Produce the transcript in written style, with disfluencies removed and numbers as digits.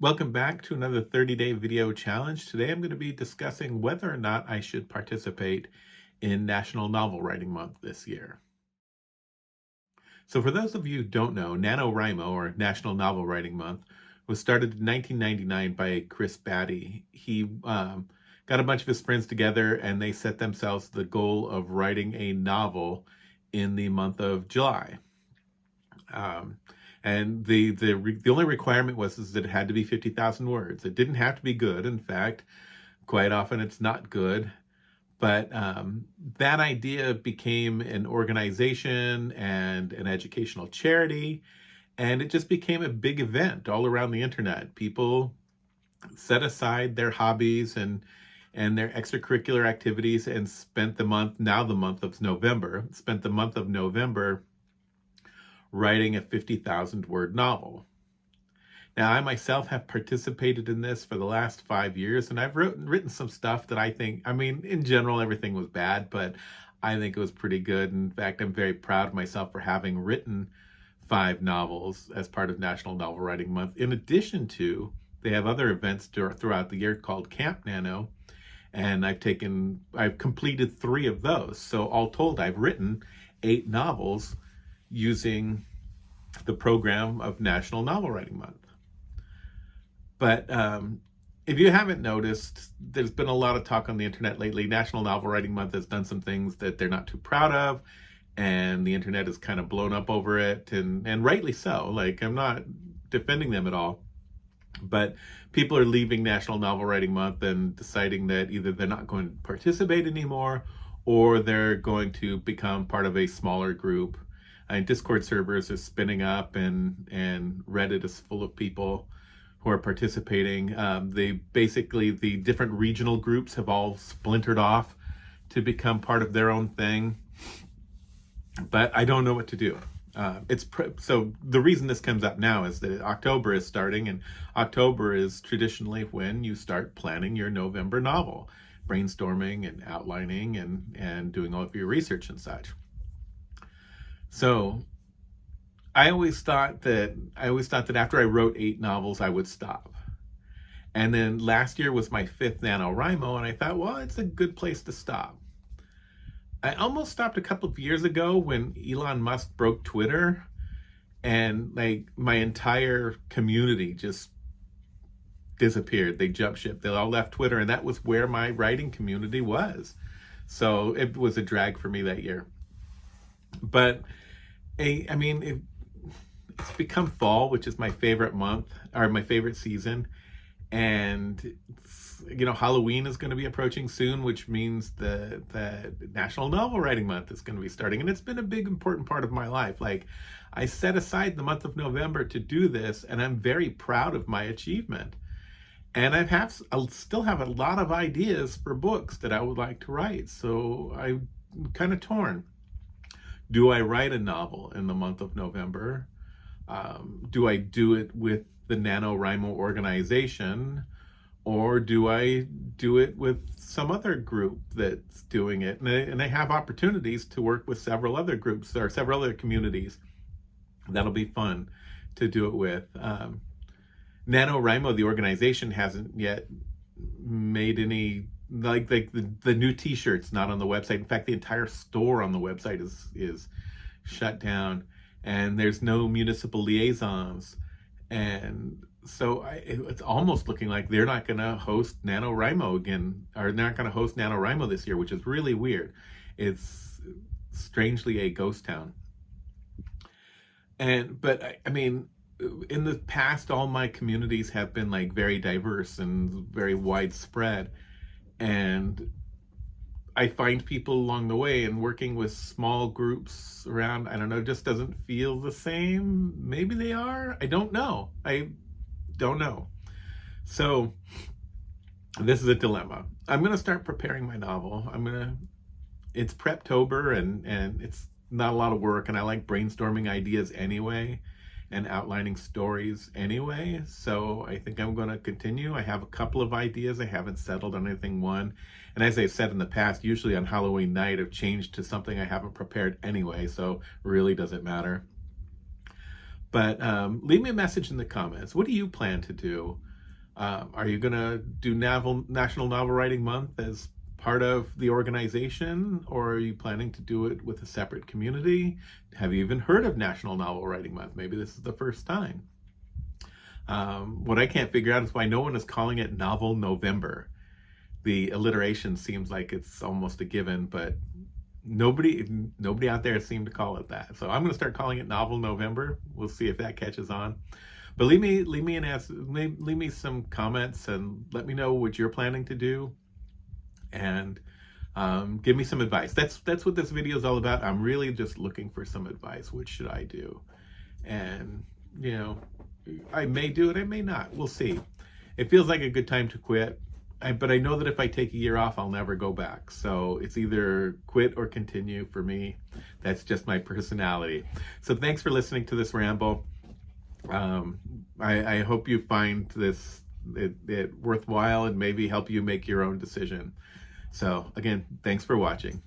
Welcome back to another 30-day video challenge. Today I'm going to be discussing whether or not I should participate in National Novel Writing Month this year. So for those of you who don't know, NaNoWriMo, or National Novel Writing Month, was started in 1999 by Chris Batty. He got a bunch of his friends together and they set themselves the goal of writing a novel in the month of July. And the only requirement was that it had to be 50,000 words. It didn't have to be good. In fact, quite often it's not good. But that idea became an organization and an educational charity, and it just became a big event all around the internet. People set aside their hobbies and their extracurricular activities and spent the month of November, writing a 50,000 word novel. Now, I myself have participated in this for the last 5 years, and I've written some stuff that I think, in general, everything was bad, but I think it was pretty good. In fact, I'm very proud of myself for having written 5 novels as part of National Novel Writing Month. In addition to, they have other events throughout the year called Camp Nano, and I've completed 3 of those. So all told, I've written 8 novels using the program of National Novel Writing Month. But if you haven't noticed, there's been a lot of talk on the internet lately. National Novel Writing Month has done some things that they're not too proud of, and the internet is kind of blown up over it, and rightly so. Like, I'm not defending them at all. But people are leaving National Novel Writing Month and deciding that either they're not going to participate anymore or they're going to become part of a smaller group. Discord servers are spinning up, and Reddit is full of people who are participating. The different regional groups have all splintered off to become part of their own thing. But I don't know what to do. So the reason this comes up now is that October is starting, and October is traditionally when you start planning your November novel, brainstorming and outlining and doing all of your research and such. So I always thought that after I wrote 8 novels, I would stop. And then last year was my 5th NaNoWriMo, and I thought, well, it's a good place to stop. I almost stopped a couple of years ago when Elon Musk broke Twitter, and my entire community just disappeared. They jumped ship. They all left Twitter, and that was where my writing community was. So it was a drag for me that year. But it's become fall, which is my favorite month, or my favorite season. And Halloween is going to be approaching soon, which means the National Novel Writing Month is going to be starting. And it's been a big, important part of my life. Like, I set aside the month of November to do this, and I'm very proud of my achievement. And I still have a lot of ideas for books that I would like to write. So I'm kind of torn. Do I write a novel in the month of November? Do I do it with the NaNoWriMo organization, or do I do it with some other group that's doing it? And I have opportunities to work with several other groups or several other communities. That'll be fun to do it with. NaNoWriMo, the organization, hasn't yet made any, like the new t-shirts not on the website. In fact, the entire store on the website is shut down, and there's no municipal liaisons. And so it's almost looking like they're not going to host NaNoWriMo again, or they're not going to host NaNoWriMo this year, which is really weird. It's strangely a ghost town. But in the past, all my communities have been very diverse and very widespread. And I find people along the way, and working with small groups around, I don't know, just doesn't feel the same. Maybe they are. I don't know. So this is a dilemma. I'm going to start preparing my novel. It's Preptober, and it's not a lot of work, and I like brainstorming ideas anyway and outlining stories anyway. So I think I'm going to continue. I have a couple of ideas. I haven't settled on anything one. And as I've said in the past, usually on Halloween night, I've changed to something I haven't prepared anyway, so really doesn't matter. But leave me a message in the comments. What do you plan to do Are you going to do National Novel Writing Month as part of the organization, or are you planning to do it with a separate community? Have you even heard of National Novel Writing Month? Maybe this is the first time. What I can't figure out is why no one is calling it Novel November. The alliteration seems like it's almost a given, but nobody out there seemed to call it that. So I'm going to start calling it Novel November. We'll see if that catches on. But leave me some comments and let me know what you're planning to do, and give me some advice. That's what this video is all about. I'm really just looking for some advice. What should I do? And I may do it, I may not. We'll see. It feels like a good time to quit. But I know that if I take a year off, I'll never go back. So it's either quit or continue for me. That's just my personality. So thanks for listening to this ramble. I hope you find it worthwhile and maybe help you make your own decision. So again, thanks for watching.